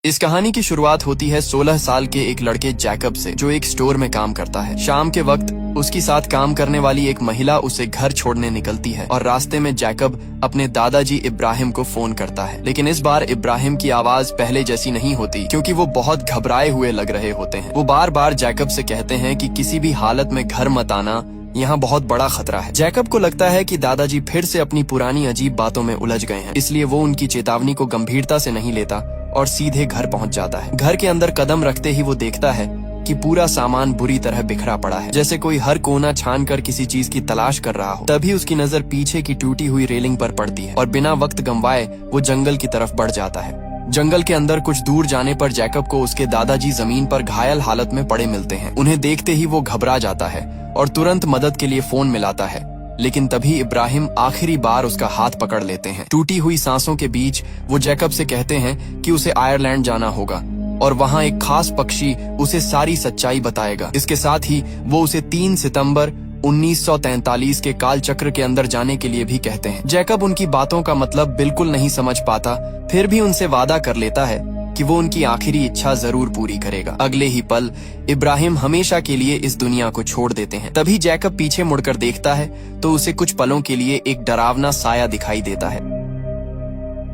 इस कहानी की शुरुआत होती है 16 साल के एक लड़के जैकब से, जो एक स्टोर में काम करता है। शाम के वक्त उसके साथ काम करने वाली एक महिला उसे घर छोड़ने निकलती है और रास्ते में जैकब अपने दादाजी इब्राहिम को फोन करता है। लेकिन इस बार इब्राहिम की आवाज पहले जैसी नहीं होती, क्योंकि वो बहुत घबराए हुए लग रहे होते हैं। वो बार बार जैकब से कहते हैं कि किसी भी हालत में घर मत आना, यहाँ बहुत बड़ा खतरा है। जैकब को लगता है कि दादाजी फिर से अपनी पुरानी अजीब बातों में उलझ गए हैं, इसलिए वो उनकी चेतावनी को गंभीरता से नहीं लेता और सीधे घर पहुंच जाता है। घर के अंदर कदम रखते ही वो देखता है कि पूरा सामान बुरी तरह बिखरा पड़ा है, जैसे कोई हर कोना छान कर किसी चीज की तलाश कर रहा हो। तभी उसकी नजर पीछे की टूटी हुई रेलिंग पर पड़ती है और बिना वक्त गंवाए वो जंगल की तरफ बढ़ जाता है। जंगल के अंदर कुछ दूर जाने पर जैकब को उसके दादाजी जमीन पर घायल हालत में पड़े मिलते हैं। उन्हें देखते ही वो घबरा जाता है और तुरंत मदद के लिए फोन मिलाता है। लेकिन तभी इब्राहिम आखिरी बार उसका हाथ पकड़ लेते हैं। टूटी हुई सांसों के बीच वो जैकब से कहते हैं कि उसे आयरलैंड जाना होगा और वहाँ एक खास पक्षी उसे सारी सच्चाई बताएगा। इसके साथ ही वो उसे 3 सितंबर 1943 के काल चक्र के अंदर जाने के लिए भी कहते हैं। जैकब उनकी बातों का मतलब बिल्कुल नहीं समझ पाता, फिर भी उनसे वादा कर लेता है कि वो उनकी आखिरी इच्छा जरूर पूरी करेगा। अगले ही पल इब्राहिम हमेशा के लिए इस दुनिया को छोड़ देते हैं। तभी जैकब पीछे मुड़कर देखता है तो उसे कुछ पलों के लिए एक डरावना साया दिखाई देता है।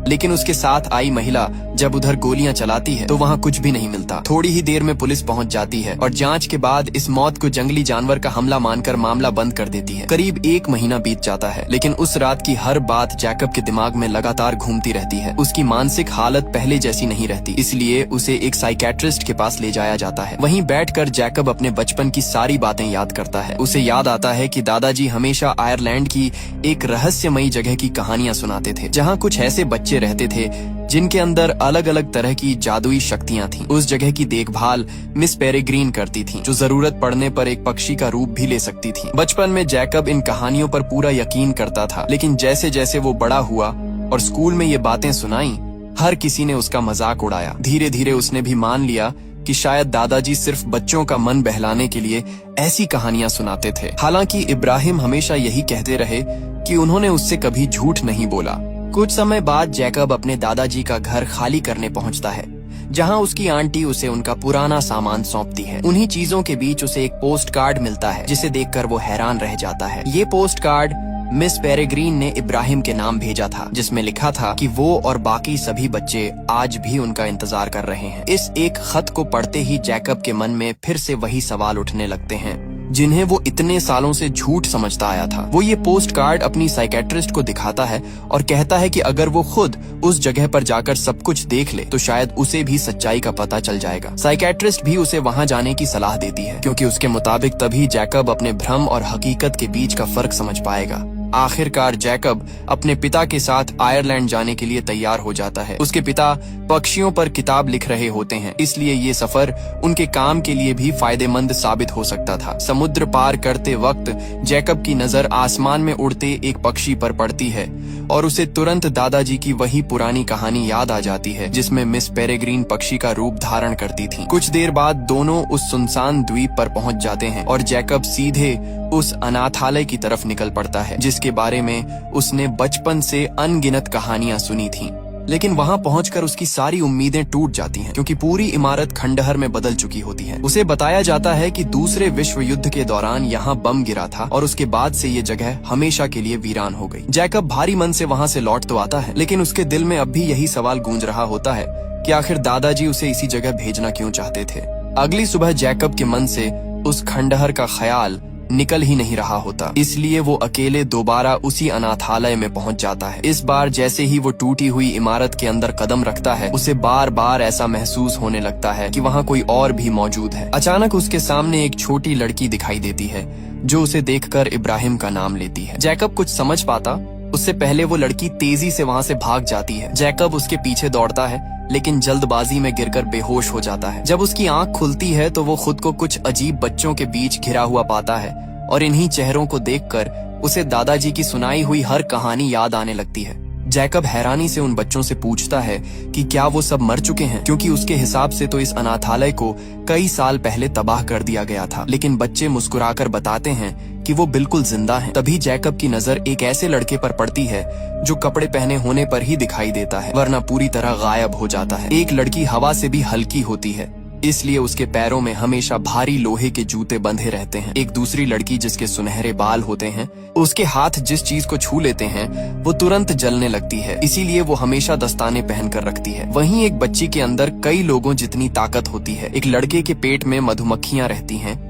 लेकिन उसके साथ आई महिला जब उधर गोलियां चलाती है तो वहाँ कुछ भी नहीं मिलता। थोड़ी ही देर में पुलिस पहुंच जाती है और जांच के बाद इस मौत को जंगली जानवर का हमला मानकर मामला बंद कर देती है। करीब 1 महीना बीत जाता है, लेकिन उस रात की हर बात जैकब के दिमाग में लगातार घूमती रहती है। उसकी मानसिक हालत पहले जैसी नहीं रहती, इसलिए उसे एक साइकेट्रिस्ट के पास ले जाया जाता है। वहीं बैठकर जैकब अपने बचपन की सारी बातें याद करता है। उसे याद आता है कि दादाजी हमेशा आयरलैंड की एक रहस्यमयी जगह की कहानियां सुनाते थे, जहाँ कुछ ऐसे बच्चे रहते थे जिनके अंदर अलग अलग तरह की जादुई शक्तियां थीं। उस जगह की देखभाल मिस पेरेग्रीन करती थीं, जो जरूरत पड़ने पर एक पक्षी का रूप भी ले सकती थीं। बचपन में जैकब इन कहानियों पर पूरा यकीन करता था, लेकिन जैसे जैसे वो बड़ा हुआ और स्कूल में ये बातें सुनाई, हर किसी ने उसका मजाक उड़ाया। धीरे धीरे उसने भी मान लिया कि शायद दादाजी सिर्फ बच्चों का मन बहलाने के लिए ऐसी कहानियां सुनाते थे। हालांकि इब्राहिम हमेशा यही कहते रहे कि उन्होंने उससे कभी झूठ नहीं बोला। कुछ समय बाद जैकब अपने दादाजी का घर खाली करने पहुंचता है, जहां उसकी आंटी उसे उनका पुराना सामान सौंपती है। उन्हीं चीजों के बीच उसे एक पोस्ट कार्ड मिलता है, जिसे देखकर वो हैरान रह जाता है। ये पोस्ट कार्ड मिस पेरेग्रीन ने इब्राहिम के नाम भेजा था, जिसमें लिखा था कि वो और बाकी सभी बच्चे आज भी उनका इंतजार कर रहे हैं। इस एक खत को पढ़ते ही जैकब के मन में फिर से वही सवाल उठने लगते हैं जिन्हें वो इतने सालों से झूठ समझता आया था। वो ये पोस्ट कार्ड अपनी साइकेट्रिस्ट को दिखाता है और कहता है कि अगर वो खुद उस जगह पर जाकर सब कुछ देख ले तो शायद उसे भी सच्चाई का पता चल जाएगा। साइकेट्रिस्ट भी उसे वहां जाने की सलाह देती है, क्योंकि उसके मुताबिक तभी जैकब अपने भ्रम और हकीकत के बीच का फर्क समझ पाएगा। आखिरकार जैकब अपने पिता के साथ आयरलैंड जाने के लिए तैयार हो जाता है। उसके पिता पक्षियों पर किताब लिख रहे होते हैं, इसलिए ये सफर उनके काम के लिए भी फायदेमंद साबित हो सकता था। समुद्र पार करते वक्त जैकब की नजर आसमान में उड़ते एक पक्षी पर पड़ती है और उसे तुरंत दादाजी की वही पुरानी कहानी याद आ जाती है, जिसमें मिस पेरेग्रीन पक्षी का रूप धारण करती थी। कुछ देर बाद दोनों उस सुनसान द्वीप पर पहुंच जाते हैं और जैकब सीधे उस अनाथालय की तरफ निकल पड़ता है, जिसके बारे में उसने बचपन से अनगिनत कहानियां सुनी थीं। लेकिन वहां पहुंचकर उसकी सारी उम्मीदें टूट जाती हैं, क्योंकि पूरी इमारत खंडहर में बदल चुकी होती है। उसे बताया जाता है कि दूसरे विश्व युद्ध के दौरान यहाँ बम गिरा था और उसके बाद से ये जगह हमेशा के लिए वीरान हो गई। जैकब भारी मन से वहाँ से लौट तो आता है, लेकिन उसके दिल में अब भी यही सवाल गूंज रहा होता है कि आखिर दादाजी उसे इसी जगह भेजना क्यों चाहते थे। अगली सुबह जैकब के मन से उस खंडहर का ख्याल निकल ही नहीं रहा होता, इसलिए वो अकेले दोबारा उसी अनाथालय में पहुंच जाता है। इस बार जैसे ही वो टूटी हुई इमारत के अंदर कदम रखता है, उसे बार बार ऐसा महसूस होने लगता है कि वहाँ कोई और भी मौजूद है। अचानक उसके सामने एक छोटी लड़की दिखाई देती है, जो उसे देखकर इब्राहिम का नाम लेती है। जैकब कुछ समझ पाता उससे पहले वो लड़की तेजी से वहाँ से भाग जाती है। जैकब उसके पीछे दौड़ता है, लेकिन जल्दबाजी में गिरकर बेहोश हो जाता है। जब उसकी आंख खुलती है तो वो खुद को कुछ अजीब बच्चों के बीच घिरा हुआ पाता है और इन्हीं चेहरों को देखकर उसे दादाजी की सुनाई हुई हर कहानी याद आने लगती है। जैकब हैरानी से उन बच्चों से पूछता है कि क्या वो सब मर चुके हैं, क्योंकि उसके हिसाब से तो इस अनाथालय को कई साल पहले तबाह कर दिया गया था। लेकिन बच्चे मुस्कुराकर बताते हैं कि वो बिल्कुल जिंदा हैं। तभी जैकब की नजर एक ऐसे लड़के पर पड़ती है जो कपड़े पहने होने पर ही दिखाई देता है, वरना पूरी तरह गायब हो जाता है। एक लड़की हवा से भी हल्की होती है, इसलिए उसके पैरों में हमेशा भारी लोहे के जूते बंधे रहते हैं। एक दूसरी लड़की जिसके सुनहरे बाल होते हैं, उसके हाथ जिस चीज को छू लेते हैं वो तुरंत जलने लगती है, इसीलिए वो हमेशा दस्ताने पहन कर रखती है। वहीं एक बच्ची के अंदर कई लोगों जितनी ताकत होती है। एक लड़के के पेट में मधुमक्खियां रहती हैं,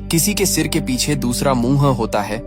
किसी के सिर के पीछे दूसरा मुंह होता है,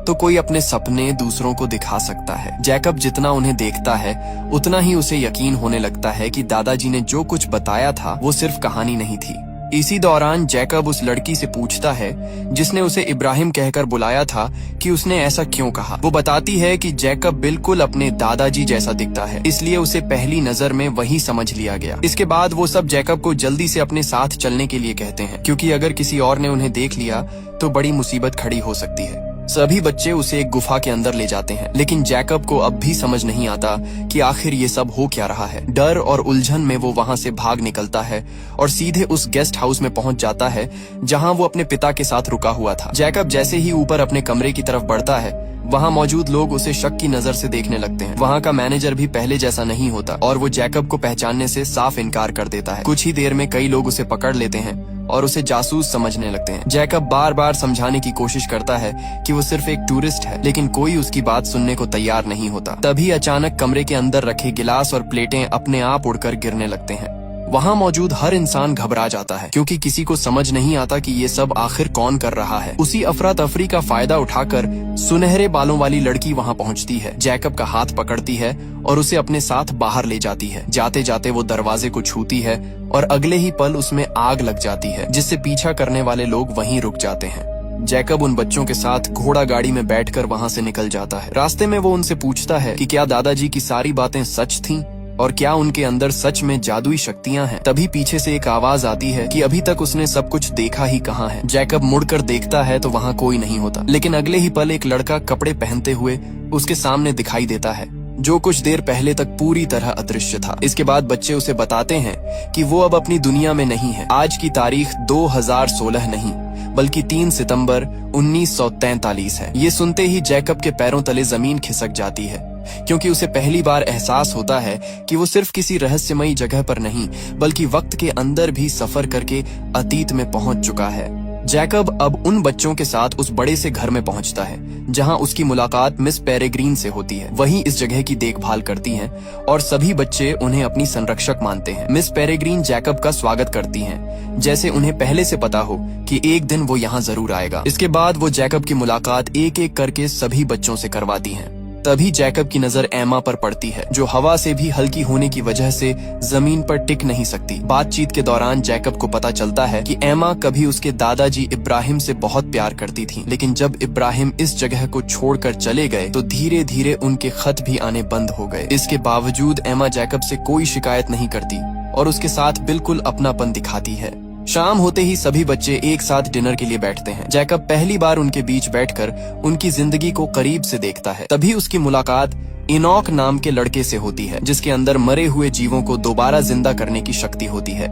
तो कोई अपने सपने दूसरों को दिखा सकता है। जैकब जितना उन्हें देखता है उतना ही उसे यकीन होने लगता है कि दादाजी ने जो कुछ बताया था वो सिर्फ कहानी नहीं थी। इसी दौरान जैकब उस लड़की से पूछता है जिसने उसे इब्राहिम कहकर बुलाया था कि उसने ऐसा क्यों कहा। वो बताती है कि जैकब बिल्कुल अपने दादाजी जैसा दिखता है, इसलिए उसे पहली नजर में वही समझ लिया गया। इसके बाद वो सब जैकब को जल्दी से अपने साथ चलने के लिए कहते हैं, क्योंकि अगर किसी और ने उन्हें देख लिया तो बड़ी मुसीबत खड़ी हो सकती है। सभी बच्चे उसे एक गुफा के अंदर ले जाते हैं, लेकिन जैकब को अब भी समझ नहीं आता कि आखिर ये सब हो क्या रहा है। डर और उलझन में वो वहाँ से भाग निकलता है और सीधे उस गेस्ट हाउस में पहुंच जाता है जहाँ वो अपने पिता के साथ रुका हुआ था। जैकब जैसे ही ऊपर अपने कमरे की तरफ बढ़ता है, वहाँ मौजूद लोग उसे शक की नजर से देखने लगते हैं। वहाँ का मैनेजर भी पहले जैसा नहीं होता और वो जैकब को पहचानने से साफ इनकार कर देता है। कुछ ही देर में कई लोग उसे पकड़ लेते हैं और उसे जासूस समझने लगते हैं। जैकब बार बार समझाने की कोशिश करता है कि वो सिर्फ एक टूरिस्ट है, लेकिन कोई उसकी बात सुनने को तैयार नहीं होता। तभी अचानक कमरे के अंदर रखे गिलास और प्लेटें अपने आप उड़कर गिरने लगते हैं। वहाँ मौजूद हर इंसान घबरा जाता है, क्योंकि किसी को समझ नहीं आता कि ये सब आखिर कौन कर रहा है। उसी अफरा तफरी का फायदा उठाकर सुनहरे बालों वाली लड़की वहाँ पहुँचती है, जैकब का हाथ पकड़ती है और उसे अपने साथ बाहर ले जाती है। जाते जाते वो दरवाजे को छूती है और अगले ही पल उसमें आग लग जाती है, जिससे पीछा करने वाले लोग वहीं रुक जाते हैं। जैकब उन बच्चों के साथ घोड़ा गाड़ी में बैठकर वहाँ से निकल जाता है। रास्ते में वो उनसे पूछता है कि क्या दादाजी की सारी बातें सच थीं और क्या उनके अंदर सच में जादुई शक्तियां हैं। तभी पीछे से एक आवाज आती है कि अभी तक उसने सब कुछ देखा ही कहाँ है। जैकब मुड़कर देखता है तो वहाँ कोई नहीं होता, लेकिन अगले ही पल एक लड़का कपड़े पहनते हुए उसके सामने दिखाई देता है, जो कुछ देर पहले तक पूरी तरह अदृश्य था। इसके बाद बच्चे उसे बताते हैं कि वो अब अपनी दुनिया में नहीं है। आज की तारीख 2016 नहीं बल्कि 3 सितंबर 1943 है। ये सुनते ही जैकब के पैरों तले जमीन खिसक जाती है, क्योंकि उसे पहली बार एहसास होता है कि वो सिर्फ किसी रहस्यमयी जगह पर नहीं बल्कि वक्त के अंदर भी सफर करके अतीत में पहुंच चुका है। जैकब अब उन बच्चों के साथ उस बड़े से घर में पहुंचता है जहां उसकी मुलाकात मिस पेरेग्रीन से होती है। वही इस जगह की देखभाल करती हैं और सभी बच्चे उन्हें अपनी संरक्षक मानते हैं। मिस पेरेग्रीन जैकब का स्वागत करती हैं, जैसे उन्हें पहले से पता हो कि एक दिन वो यहाँ जरूर आएगा। इसके बाद वो जैकब की मुलाकात एक एक करके सभी बच्चों से करवाती हैं। तभी जैकब की नजर एमा पर पड़ती है, जो हवा से भी हल्की होने की वजह से जमीन पर टिक नहीं सकती। बातचीत के दौरान जैकब को पता चलता है कि एमा कभी उसके दादाजी इब्राहिम से बहुत प्यार करती थी, लेकिन जब इब्राहिम इस जगह को छोड़कर चले गए तो धीरे धीरे उनके खत भी आने बंद हो गए। इसके बावजूद एमा जैकब से कोई शिकायत नहीं करती और उसके साथ बिल्कुल अपनापन दिखाती है। शाम होते ही सभी बच्चे एक साथ डिनर के लिए बैठते हैं। जैकब पहली बार उनके बीच बैठकर उनकी जिंदगी को करीब से देखता है। तभी उसकी मुलाकात इनॉक नाम के लड़के से होती है, जिसके अंदर मरे हुए जीवों को दोबारा जिंदा करने की शक्ति होती है।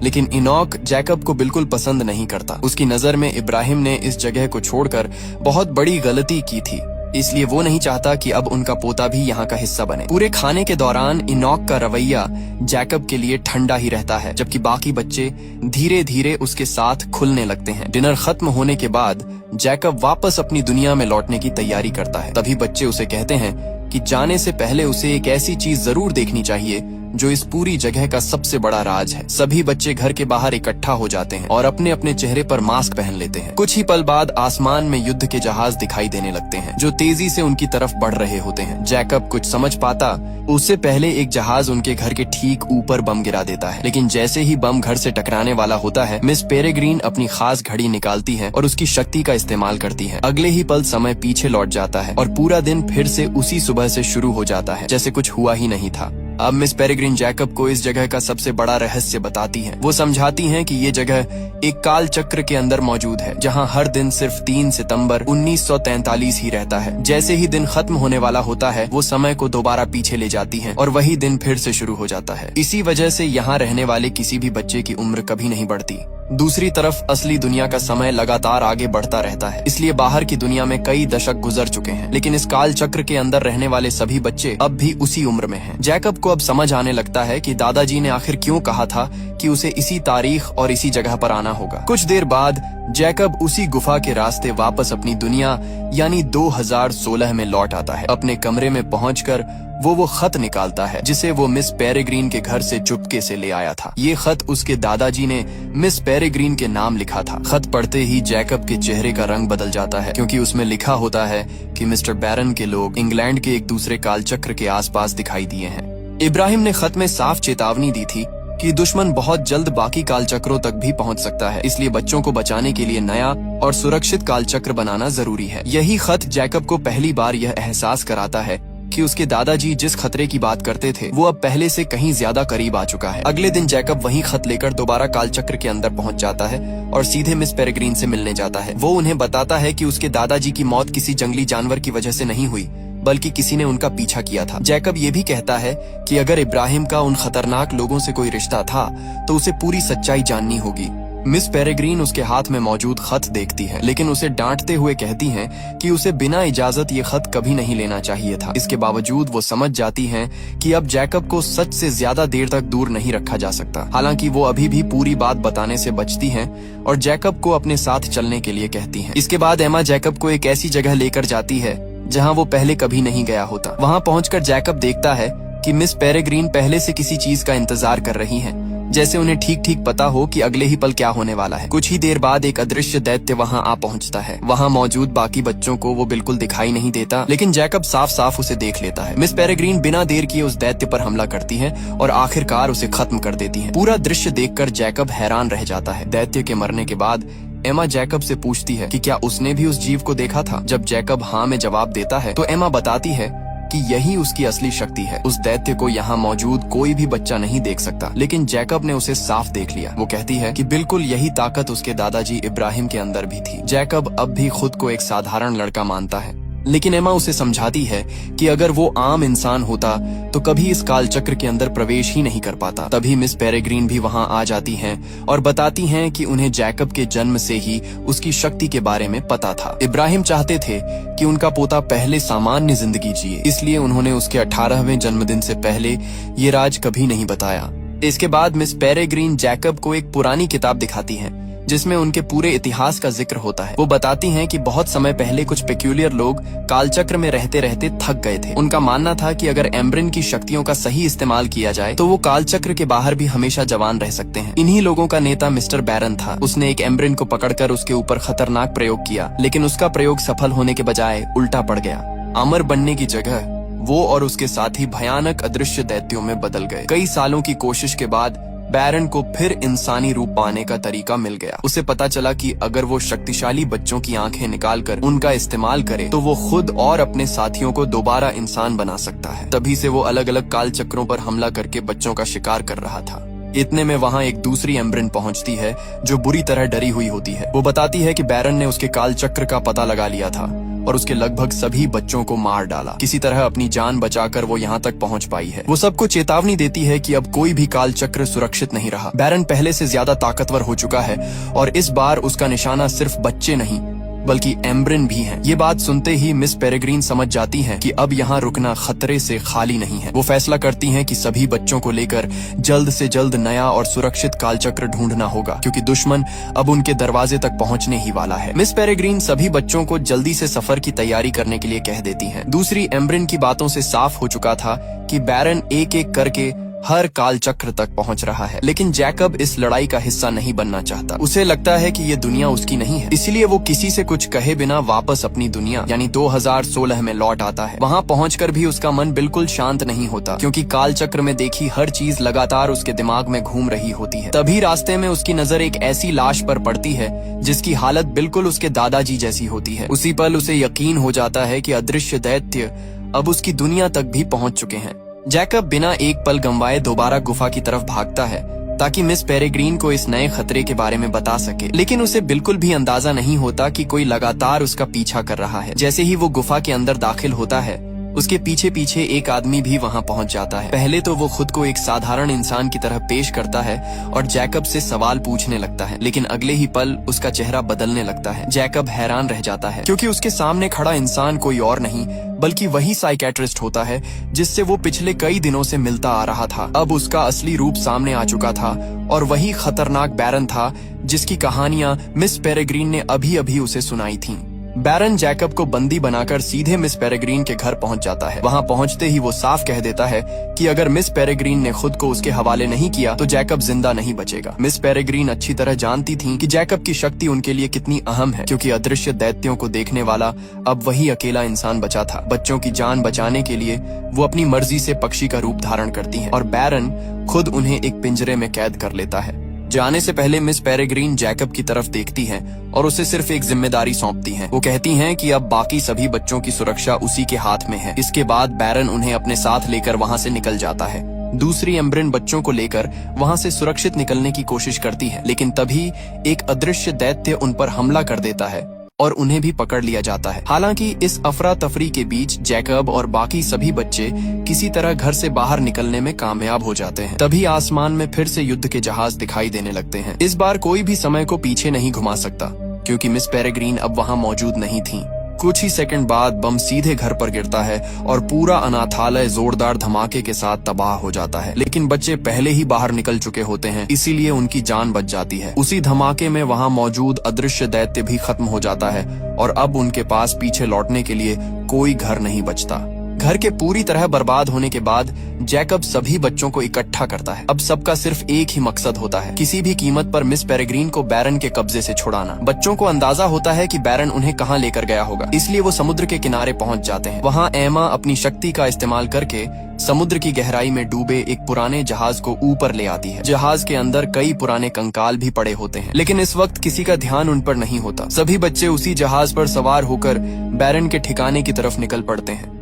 लेकिन इनॉक जैकब को बिल्कुल पसंद नहीं करता। उसकी नजर में इब्राहिम ने इस जगह को छोड़कर बहुत बड़ी गलती की थी, इसलिए वो नहीं चाहता कि अब उनका पोता भी यहाँ का हिस्सा बने। पूरे खाने के दौरान इनॉक का रवैया जैकब के लिए ठंडा ही रहता है, जबकि बाकी बच्चे धीरे धीरे उसके साथ खुलने लगते हैं। डिनर खत्म होने के बाद जैकब वापस अपनी दुनिया में लौटने की तैयारी करता है। तभी बच्चे उसे कहते हैं कि जाने से पहले उसे एक ऐसी चीज जरूर देखनी चाहिए जो इस पूरी जगह का सबसे बड़ा राज है। सभी बच्चे घर के बाहर इकट्ठा हो जाते हैं और अपने अपने चेहरे पर मास्क पहन लेते हैं। कुछ ही पल बाद आसमान में युद्ध के जहाज दिखाई देने लगते हैं, जो तेजी से उनकी तरफ बढ़ रहे होते हैं। जैकब कुछ समझ पाता उससे पहले एक जहाज उनके घर के ठीक ऊपर बम गिरा देता है, लेकिन जैसे ही बम घर से टकराने वाला होता है, मिस पेरेग्रीन अपनी खास घड़ी निकालती है और उसकी शक्ति का इस्तेमाल करती है। अगले ही पल समय पीछे लौट जाता है और पूरा दिन फिर से उसी सुबह से शुरू हो जाता है, जैसे कुछ हुआ ही नहीं था। अब मिस पेरेग्रीन जैकब को इस जगह का सबसे बड़ा रहस्य बताती हैं। वो समझाती हैं कि ये जगह एक काल चक्र के अंदर मौजूद है, जहां हर दिन सिर्फ 3 सितंबर 1943 ही रहता है। जैसे ही दिन खत्म होने वाला होता है, वो समय को दोबारा पीछे ले जाती हैं और वही दिन फिर से शुरू हो जाता है। इसी वजह से यहाँ रहने वाले किसी भी बच्चे की उम्र कभी नहीं बढ़ती। दूसरी तरफ असली दुनिया का समय लगातार आगे बढ़ता रहता है, इसलिए बाहर की दुनिया में कई दशक गुजर चुके हैं, लेकिन इस काल चक्र के अंदर रहने वाले सभी बच्चे अब भी उसी उम्र में हैं। जैकब को अब समझ आने लगता है कि दादाजी ने आखिर क्यों कहा था कि उसे इसी तारीख और इसी जगह पर आना होगा। कुछ देर बाद जैकब उसी गुफा के रास्ते वापस अपनी दुनिया यानी 2016 में लौट आता है। अपने कमरे में पहुंचकर वो खत निकालता है जिसे वो मिस पेरेग्रीन के घर से चुपके से ले आया था। ये खत उसके दादाजी ने मिस पेरेग्रीन के नाम लिखा था। खत पढ़ते ही जैकब के चेहरे का रंग बदल जाता है, क्योंकि उसमें लिखा होता है कि मिस्टर बैरन के लोग इंग्लैंड के एक दूसरे कालचक्र के आसपास दिखाई दिए हैं। इब्राहिम ने खत में साफ चेतावनी दी थी कि दुश्मन बहुत जल्द बाकी कालचक्रों तक भी पहुंच सकता है, इसलिए बच्चों को बचाने के लिए नया और सुरक्षित कालचक्र बनाना जरूरी है। यही खत जैकब को पहली बार यह एहसास कराता है कि उसके दादाजी जिस खतरे की बात करते थे वो अब पहले से कहीं ज्यादा करीब आ चुका है। अगले दिन जैकब वही खत लेकर दोबारा कालचक्र के अंदर पहुंच जाता है और सीधे मिस पेरेग्रीन से मिलने जाता है। वो उन्हें बताता है कि उसके दादाजी की मौत किसी जंगली जानवर की वजह से नहीं हुई, बल्कि किसी ने उनका पीछा किया था। जैकब ये भी कहता है कि अगर इब्राहिम का उन खतरनाक लोगों से कोई रिश्ता था तो उसे पूरी सच्चाई जाननी होगी। मिस पेरेग्रीन उसके हाथ में मौजूद खत देखती है, लेकिन उसे डांटते हुए कहती हैं कि उसे बिना इजाजत ये खत कभी नहीं लेना चाहिए था। इसके बावजूद वो समझ जाती हैं कि अब जैकब को सच से ज्यादा देर तक दूर नहीं रखा जा सकता। हालांकि वो अभी भी पूरी बात बताने से बचती हैं और जैकब को अपने साथ चलने के लिए कहती हैं। इसके बाद एमा जैकब को एक ऐसी जगह लेकर जाती है जहाँ वो पहले कभी नहीं गया होता। वहाँ पहुंचकर जैकब देखता है कि मिस पेरेग्रीन पहले से किसी चीज का इंतजार कर रही हैं, जैसे उन्हें ठीक ठीक पता हो कि अगले ही पल क्या होने वाला है। कुछ ही देर बाद एक अदृश्य दैत्य वहां आ पहुंचता है। वहां मौजूद बाकी बच्चों को वो बिल्कुल दिखाई नहीं देता, लेकिन जैकब साफ साफ उसे देख लेता है। मिस पेरेग्रीन बिना देर किए उस दैत्य पर हमला करती है और आखिरकार उसे खत्म कर देती है। पूरा दृश्य देखकर जैकब हैरान रह जाता है। दैत्य के मरने के बाद एमा जैकब से पूछती है कि क्या उसने भी उस जीव को देखा था। जब जैकब हाँ में जवाब देता है तो एमा बताती है कि यही उसकी असली शक्ति है। उस दैत्य को यहाँ मौजूद कोई भी बच्चा नहीं देख सकता, लेकिन जैकब ने उसे साफ देख लिया। वो कहती है कि बिल्कुल यही ताकत उसके दादाजी इब्राहिम के अंदर भी थी। जैकब अब भी खुद को एक साधारण लड़का मानता है, लेकिन एमा उसे समझाती है कि अगर वो आम इंसान होता तो कभी इस काल चक्र के अंदर प्रवेश ही नहीं कर पाता। तभी मिस पेरेग्रीन भी वहां आ जाती हैं और बताती हैं कि उन्हें जैकब के जन्म से ही उसकी शक्ति के बारे में पता था। इब्राहिम चाहते थे कि उनका पोता पहले सामान्य जिंदगी जिए, इसलिए उन्होंने उसके 18वें जन्मदिन से पहले ये राज कभी नहीं बताया। इसके बाद मिस पेरेग्रीन जैकब को एक पुरानी किताब दिखाती है जिसमें उनके पूरे इतिहास का जिक्र होता है। वो बताती हैं कि बहुत समय पहले कुछ पेक्यूलियर लोग कालचक्र में रहते रहते थक गए थे। उनका मानना था कि अगर एम्ब्रिन की शक्तियों का सही इस्तेमाल किया जाए तो वो कालचक्र के बाहर भी हमेशा जवान रह सकते हैं। इन्हीं लोगों का नेता मिस्टर बैरन था। उसने एक एम्ब्रिन को पकड़कर उसके ऊपर खतरनाक प्रयोग किया, लेकिन उसका प्रयोग सफल होने के बजाय उल्टा पड़ गया। अमर बनने की जगह वो और उसके साथी भयानक अदृश्य दैत्यों में बदल गए। कई सालों की कोशिश के बाद बैरन को फिर इंसानी रूप पाने का तरीका मिल गया। उसे पता चला कि अगर वो शक्तिशाली बच्चों की आंखें निकालकर उनका इस्तेमाल करे तो वो खुद और अपने साथियों को दोबारा इंसान बना सकता है। तभी से वो अलग अलग काल चक्रों पर हमला करके बच्चों का शिकार कर रहा था। इतने में वहाँ एक दूसरी एम्ब्रिन पहुँचती है जो बुरी तरह डरी हुई होती है। वो बताती है कि बैरन ने उसके काल चक्र का पता लगा लिया था और उसके लगभग सभी बच्चों को मार डाला। किसी तरह अपनी जान बचाकर वो यहाँ तक पहुँच पाई है। वो सबको चेतावनी देती है कि अब कोई भी काल चक्र सुरक्षित नहीं रहा। बैरन पहले से ज्यादा ताकतवर हो चुका है और इस बार उसका निशाना सिर्फ बच्चे नहीं बल्कि एम्ब्रिन भी हैं। ये बात सुनते ही मिस पेरेग्रीन समझ जाती हैं कि अब यहाँ रुकना खतरे से खाली नहीं है। वो फैसला करती हैं कि सभी बच्चों को लेकर जल्द से जल्द नया और सुरक्षित कालचक्र ढूंढना होगा, क्योंकि दुश्मन अब उनके दरवाजे तक पहुँचने ही वाला है। मिस पेरेग्रीन सभी बच्चों को जल्दी से सफर की तैयारी करने के लिए कह देती हैं। दूसरी एम्ब्रिन की बातों से साफ हो चुका था कि बैरन एक एक करके हर काल चक्र तक पहुंच रहा है, लेकिन जैकब इस लड़ाई का हिस्सा नहीं बनना चाहता। उसे लगता है कि ये दुनिया उसकी नहीं है, इसलिए वो किसी से कुछ कहे बिना वापस अपनी दुनिया यानी 2016 में लौट आता है। वहां पहुंचकर भी उसका मन बिल्कुल शांत नहीं होता, क्योंकि काल चक्र में देखी हर चीज लगातार उसके दिमाग में घूम रही होती है। तभी रास्ते में उसकी नजर एक ऐसी लाश पर पड़ती है जिसकी हालत बिल्कुल उसके दादाजी जैसी होती है। उसी पल उसे यकीन हो जाता है कि अदृश्य दैत्य अब उसकी दुनिया तक भी पहुंच चुके हैं। जैकब बिना एक पल गंवाए दोबारा गुफा की तरफ भागता है ताकि मिस पेरेग्रीन को इस नए खतरे के बारे में बता सके, लेकिन उसे बिल्कुल भी अंदाजा नहीं होता कि कोई लगातार उसका पीछा कर रहा है। जैसे ही वो गुफा के अंदर दाखिल होता है उसके पीछे पीछे एक आदमी भी वहाँ पहुँच जाता है। पहले तो वो खुद को एक साधारण इंसान की तरह पेश करता है और जैकब से सवाल पूछने लगता है, लेकिन अगले ही पल उसका चेहरा बदलने लगता है। जैकब हैरान रह जाता है क्योंकि उसके सामने खड़ा इंसान कोई और नहीं बल्कि वही साइकेट्रिस्ट होता है जिससे वो पिछले कई दिनों से मिलता आ रहा था। अब उसका असली रूप सामने आ चुका था और वही खतरनाक बैरन था जिसकी कहानियां मिस पेरेग्रीन ने अभी अभी उसे सुनाई थीं। बैरन जैकब को बंदी बनाकर सीधे मिस पेरेग्रीन के घर पहुंच जाता है। वहां पहुंचते ही वो साफ कह देता है कि अगर मिस पेरेग्रीन ने खुद को उसके हवाले नहीं किया तो जैकब जिंदा नहीं बचेगा। मिस पेरेग्रीन अच्छी तरह जानती थीं कि जैकब की शक्ति उनके लिए कितनी अहम है, क्योंकि अदृश्य दैत्यों को देखने वाला अब वही अकेला इंसान बचा था। बच्चों की जान बचाने के लिए वो अपनी मर्जी से पक्षी का रूप धारण करती है और बैरन खुद उन्हें एक पिंजरे में कैद कर लेता है। जाने से पहले मिस पेरेग्रीन जैकब की तरफ देखती हैं और उसे सिर्फ एक जिम्मेदारी सौंपती हैं। वो कहती हैं कि अब बाकी सभी बच्चों की सुरक्षा उसी के हाथ में है। इसके बाद बैरन उन्हें अपने साथ लेकर वहां से निकल जाता है। दूसरी एम्ब्रिन बच्चों को लेकर वहां से सुरक्षित निकलने की कोशिश करती है, लेकिन तभी एक अदृश्य दैत्य उन पर हमला कर देता है और उन्हें भी पकड़ लिया जाता है। हालांकि इस अफरा तफरी के बीच जैकब और बाकी सभी बच्चे किसी तरह घर से बाहर निकलने में कामयाब हो जाते हैं। तभी आसमान में फिर से युद्ध के जहाज दिखाई देने लगते हैं। इस बार कोई भी समय को पीछे नहीं घुमा सकता क्योंकि मिस पेरेग्रीन अब वहां मौजूद नहीं थी। कुछ ही सेकंड बाद बम सीधे घर पर गिरता है और पूरा अनाथालय जोरदार धमाके के साथ तबाह हो जाता है। लेकिन बच्चे पहले ही बाहर निकल चुके होते हैं, इसीलिए उनकी जान बच जाती है। उसी धमाके में वहां मौजूद अदृश्य दैत्य भी खत्म हो जाता है और अब उनके पास पीछे लौटने के लिए कोई घर नहीं बचता। घर के पूरी तरह बर्बाद होने के बाद जैकब सभी बच्चों को इकट्ठा करता है। अब सबका सिर्फ एक ही मकसद होता है, किसी भी कीमत पर मिस पेरेग्रीन को बैरन के कब्जे से छुड़ाना। बच्चों को अंदाजा होता है कि बैरन उन्हें कहां लेकर गया होगा, इसलिए वो समुद्र के किनारे पहुंच जाते हैं। वहां एमा अपनी शक्ति का इस्तेमाल करके समुद्र की गहराई में डूबे एक पुराने जहाज को ऊपर ले आती है। जहाज के अंदर कई पुराने कंकाल भी पड़े होते हैं, लेकिन इस वक्त किसी का ध्यान उन पर नहीं होता। सभी बच्चे उसी जहाज पर सवार होकर बैरन के ठिकाने की तरफ निकल पड़ते हैं।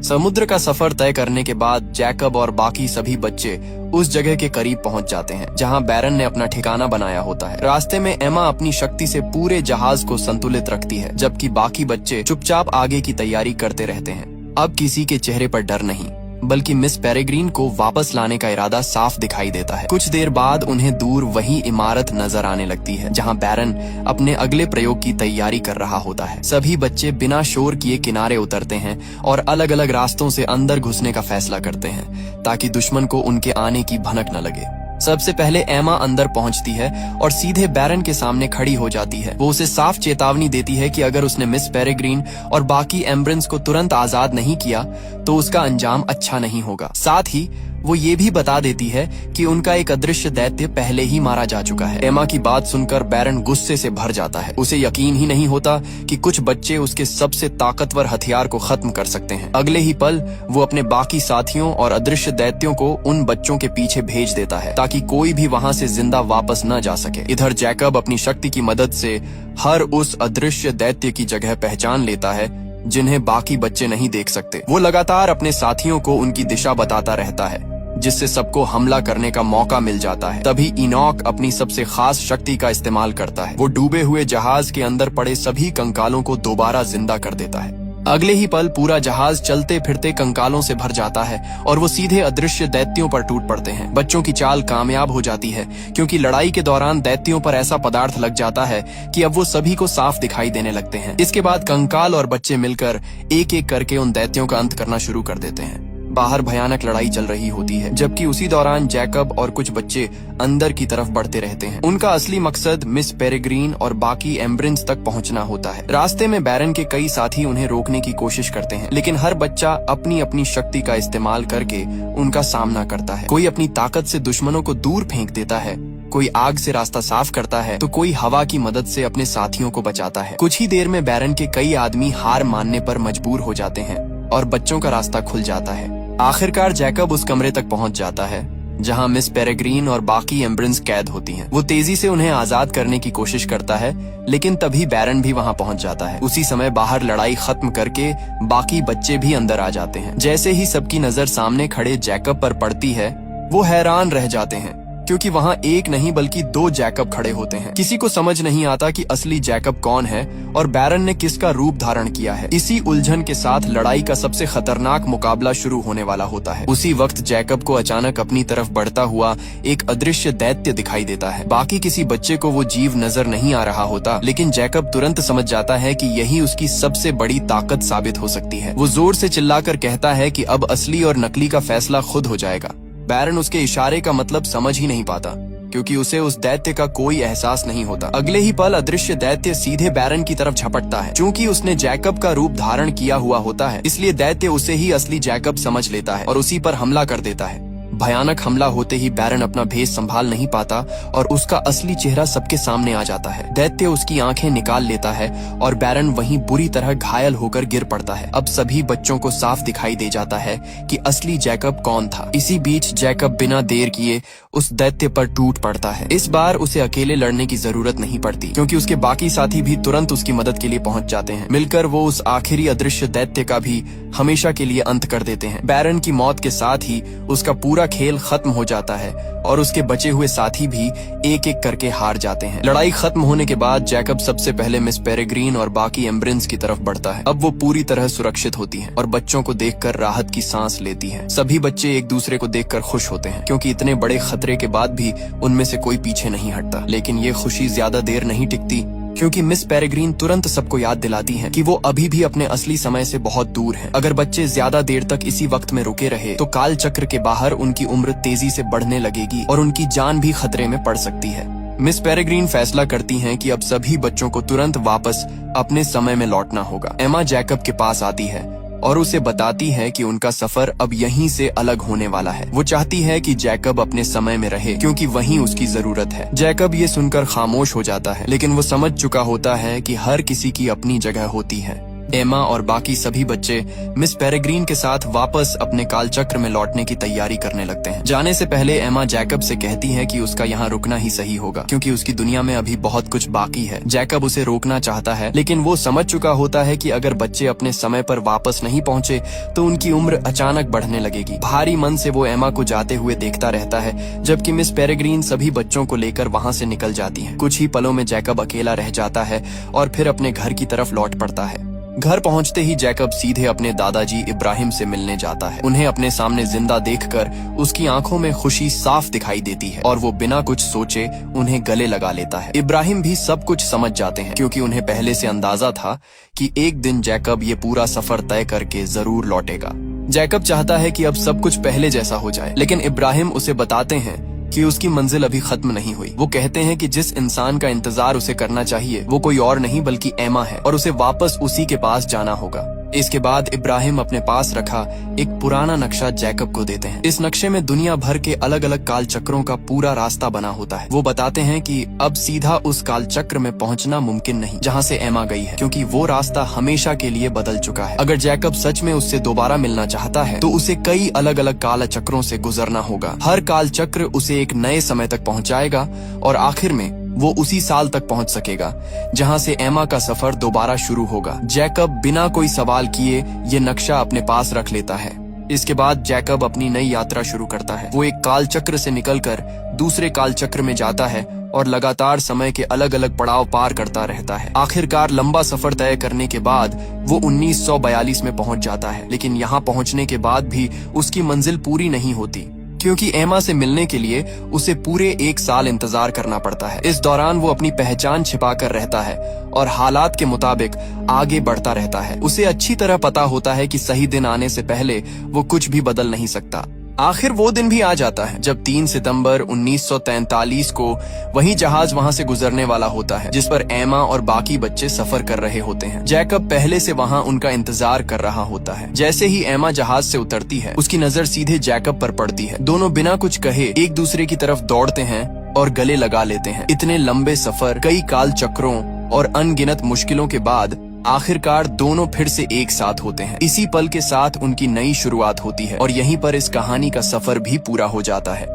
समुद्र का सफर तय करने के बाद जैकब और बाकी सभी बच्चे उस जगह के करीब पहुंच जाते हैं जहां बैरन ने अपना ठिकाना बनाया होता है। रास्ते में एमा अपनी शक्ति से पूरे जहाज को संतुलित रखती है, जबकि बाकी बच्चे चुपचाप आगे की तैयारी करते रहते हैं। अब किसी के चेहरे पर डर नहीं, बल्कि मिस पेरेग्रीन को वापस लाने का इरादा साफ दिखाई देता है। कुछ देर बाद उन्हें दूर वही इमारत नजर आने लगती है जहां बैरन अपने अगले प्रयोग की तैयारी कर रहा होता है। सभी बच्चे बिना शोर किए किनारे उतरते हैं और अलग अलग रास्तों से अंदर घुसने का फैसला करते हैं ताकि दुश्मन को उनके आने की भनक न लगे। सबसे पहले एमा अंदर पहुंचती है और सीधे बैरन के सामने खड़ी हो जाती है। वो उसे साफ चेतावनी देती है कि अगर उसने मिस पेरेग्रीन और बाकी एम्ब्रेंस को तुरंत आजाद नहीं किया तो उसका अंजाम अच्छा नहीं होगा। साथ ही वो ये भी बता देती है कि उनका एक अदृश्य दैत्य पहले ही मारा जा चुका है। एमा की बात सुनकर बैरन गुस्से से भर जाता है। उसे यकीन ही नहीं होता कि कुछ बच्चे उसके सबसे ताकतवर हथियार को खत्म कर सकते हैं। अगले ही पल वो अपने बाकी साथियों और अदृश्य दैत्यों को उन बच्चों के पीछे भेज देता है ताकि कोई भी वहां से जिंदा वापस न जा सके। इधर जैकब अपनी शक्ति की मदद से हर उस अदृश्य दैत्य की जगह पहचान लेता है जिन्हें बाकी बच्चे नहीं देख सकते। वो लगातार अपने साथियों को उनकी दिशा बताता रहता है जिससे सबको हमला करने का मौका मिल जाता है। तभी इनॉक अपनी सबसे खास शक्ति का इस्तेमाल करता है। वो डूबे हुए जहाज के अंदर पड़े सभी कंकालों को दोबारा जिंदा कर देता है। अगले ही पल पूरा जहाज चलते फिरते कंकालों से भर जाता है और वो सीधे अदृश्य दैत्यों पर टूट पड़ते हैं। बच्चों की चाल कामयाब हो जाती है क्योंकि लड़ाई के दौरान दैत्यों पर ऐसा पदार्थ लग जाता है कि अब वो सभी को साफ दिखाई देने लगते हैं। इसके बाद कंकाल और बच्चे मिलकर एक एक करके उन दैत्यों का अंत करना शुरू कर देते हैं। बाहर भयानक लड़ाई चल रही होती है, जबकि उसी दौरान जैकब और कुछ बच्चे अंदर की तरफ बढ़ते रहते हैं। उनका असली मकसद मिस पेरेग्रीन और बाकी एम्ब्रेंस तक पहुंचना होता है। रास्ते में बैरन के कई साथी उन्हें रोकने की कोशिश करते हैं, लेकिन हर बच्चा अपनी अपनी शक्ति का इस्तेमाल करके उनका सामना करता है। कोई अपनी ताकत से दुश्मनों को दूर फेंक देता है, कोई आग से रास्ता साफ करता है तो कोई हवा की मदद से अपने साथियों को बचाता है। कुछ ही देर में बैरन के कई आदमी हार मानने पर मजबूर हो जाते हैं और बच्चों का रास्ता खुल जाता है। आखिरकार जैकब उस कमरे तक पहुंच जाता है जहां मिस पेरेग्रीन और बाकी एम्ब्रेंस कैद होती हैं। वो तेजी से उन्हें आजाद करने की कोशिश करता है, लेकिन तभी बैरन भी वहां पहुंच जाता है। उसी समय बाहर लड़ाई खत्म करके बाकी बच्चे भी अंदर आ जाते हैं। जैसे ही सबकी नजर सामने खड़े जैकब पर पड़ती है, वो हैरान रह जाते हैं क्योंकि वहाँ एक नहीं बल्कि 2 जैकब खड़े होते हैं। किसी को समझ नहीं आता कि असली जैकब कौन है और बैरन ने किसका रूप धारण किया है। इसी उलझन के साथ लड़ाई का सबसे खतरनाक मुकाबला शुरू होने वाला होता है। उसी वक्त जैकब को अचानक अपनी तरफ बढ़ता हुआ एक अदृश्य दैत्य दिखाई देता है। बाकी किसी बच्चे को वो जीव नजर नहीं आ रहा होता, लेकिन जैकब तुरंत समझ जाता है कि यही उसकी सबसे बड़ी ताकत साबित हो सकती है। वो जोर से चिल्लाकर कहता है कि अब असली और नकली का फैसला खुद हो जाएगा। बैरन उसके इशारे का मतलब समझ ही नहीं पाता, क्योंकि उसे उस दैत्य का कोई एहसास नहीं होता। अगले ही पल अदृश्य दैत्य सीधे बैरन की तरफ झपटता है। चूंकि उसने जैकब का रूप धारण किया हुआ होता है, इसलिए दैत्य उसे ही असली जैकब समझ लेता है और उसी पर हमला कर देता है। भयानक हमला होते ही बैरन अपना भेष संभाल नहीं पाता और उसका असली चेहरा सबके सामने आ जाता है। दैत्य उसकी आंखें निकाल लेता है और बैरन वहीं बुरी तरह घायल होकर गिर पड़ता है। अब सभी बच्चों को साफ दिखाई दे जाता है कि असली जैकब कौन था। इसी बीच जैकब बिना देर किए उस दैत्य पर टूट पड़ता है। इस बार उसे अकेले लड़ने की जरूरत नहीं पड़ती, क्योंकि उसके बाकी साथी भी तुरंत उसकी मदद के लिए पहुंच जाते हैं। मिलकर वो उस आखिरी अदृश्य दैत्य का भी हमेशा के लिए अंत कर देते हैं। बैरन की मौत के साथ ही उसका पूरा खेल खत्म हो जाता है और उसके बचे हुए साथी भी एक एक करके हार जाते हैं। लड़ाई खत्म होने के बाद जैकब सबसे पहले मिस पेरेग्रीन और बाकी एम्ब्रेंस की तरफ बढ़ता है। अब वो पूरी तरह सुरक्षित होती हैं और बच्चों को देखकर राहत की सांस लेती हैं। सभी बच्चे एक दूसरे को देखकर खुश होते हैं, क्योंकि इतने बड़े खतरे के बाद भी उनमें से कोई पीछे नहीं हटता। लेकिन ये खुशी ज्यादा देर नहीं टिकती, क्योंकि मिस पेरेग्रीन तुरंत सबको याद दिलाती हैं कि वो अभी भी अपने असली समय से बहुत दूर हैं। अगर बच्चे ज्यादा देर तक इसी वक्त में रुके रहे तो काल चक्र के बाहर उनकी उम्र तेजी से बढ़ने लगेगी और उनकी जान भी खतरे में पड़ सकती है। मिस पेरेग्रीन फैसला करती हैं कि अब सभी बच्चों को तुरंत वापस अपने समय में लौटना होगा। एमा जैकब के पास आती है और उसे बताती है कि उनका सफर अब यहीं से अलग होने वाला है। वो चाहती है कि जैकब अपने समय में रहे, क्योंकि वहीं उसकी जरूरत है। जैकब ये सुनकर खामोश हो जाता है, लेकिन वो समझ चुका होता है कि हर किसी की अपनी जगह होती है। एमा और बाकी सभी बच्चे मिस पेरेग्रीन के साथ वापस अपने कालचक्र में लौटने की तैयारी करने लगते हैं। जाने से पहले एमा जैकब से कहती है कि उसका यहाँ रुकना ही सही होगा, क्योंकि उसकी दुनिया में अभी बहुत कुछ बाकी है। जैकब उसे रोकना चाहता है, लेकिन वो समझ चुका होता है कि अगर बच्चे अपने समय पर वापस नहीं पहुँचे तो उनकी उम्र अचानक बढ़ने लगेगी। भारी मन से वो एमा को जाते हुए देखता रहता है, जबकि मिस पेरेग्रीन सभी बच्चों को लेकर वहाँ से निकल जाती है। कुछ ही पलों में जैकब अकेला रह जाता है और फिर अपने घर की तरफ लौट पड़ता है। घर पहुंचते ही जैकब सीधे अपने दादाजी इब्राहिम से मिलने जाता है। उन्हें अपने सामने जिंदा देखकर उसकी आंखों में खुशी साफ दिखाई देती है और वो बिना कुछ सोचे उन्हें गले लगा लेता है। इब्राहिम भी सब कुछ समझ जाते हैं, क्योंकि उन्हें पहले से अंदाजा था कि एक दिन जैकब ये पूरा सफर तय करके जरूर लौटेगा। जैकब चाहता है कि अब सब कुछ पहले जैसा हो जाए, लेकिन इब्राहिम उसे बताते हैं कि उसकी मंजिल अभी खत्म नहीं हुई। वो कहते हैं कि जिस इंसान का इंतजार उसे करना चाहिए वो कोई और नहीं बल्कि एमा है और उसे वापस उसी के पास जाना होगा। इसके बाद इब्राहिम अपने पास रखा एक पुराना नक्शा जैकब को देते हैं। इस नक्शे में दुनिया भर के अलग अलग काल चक्रों का पूरा रास्ता बना होता है। वो बताते हैं कि अब सीधा उस काल चक्र में पहुंचना मुमकिन नहीं जहां से एमा गई है, क्योंकि वो रास्ता हमेशा के लिए बदल चुका है। अगर जैकब सच में उससे दोबारा मिलना चाहता है तो उसे कई अलग अलग काल चक्रों से गुजरना होगा। हर काल चक्र उसे एक नए समय तक पहुंचाएगा और आखिर में वो उसी साल तक पहुंच सकेगा जहां से एमा का सफर दोबारा शुरू होगा। जैकब बिना कोई सवाल किए ये नक्शा अपने पास रख लेता है। इसके बाद जैकब अपनी नई यात्रा शुरू करता है। वो एक काल चक्र से निकलकर दूसरे काल चक्र में जाता है और लगातार समय के अलग अलग पड़ाव पार करता रहता है। आखिरकार लंबा सफर तय करने के बाद वो 1942 में पहुंच जाता है, लेकिन यहाँ पहुंचने के बाद भी उसकी मंजिल पूरी नहीं होती, क्योंकि एमा से मिलने के लिए उसे पूरे 1 साल इंतजार करना पड़ता है। इस दौरान वो अपनी पहचान छिपाकर रहता है और हालात के मुताबिक आगे बढ़ता रहता है। उसे अच्छी तरह पता होता है कि सही दिन आने से पहले वो कुछ भी बदल नहीं सकता। आखिर वो दिन भी आ जाता है जब 3 सितंबर 1943 को वही जहाज वहां से गुजरने वाला होता है जिस पर एमा और बाकी बच्चे सफर कर रहे होते हैं। जैकब पहले से वहां उनका इंतजार कर रहा होता है। जैसे ही एमा जहाज से उतरती है उसकी नजर सीधे जैकब पर पड़ती है। दोनों बिना कुछ कहे एक दूसरे की तरफ दौड़ते हैं और गले लगा लेते हैं। इतने लंबे सफर, कई काल चक्रों और अनगिनत मुश्किलों के बाद आखिरकार दोनों फिर से एक साथ होते हैं। इसी पल के साथ उनकी नई शुरुआत होती है और यहीं पर इस कहानी का सफर भी पूरा हो जाता है।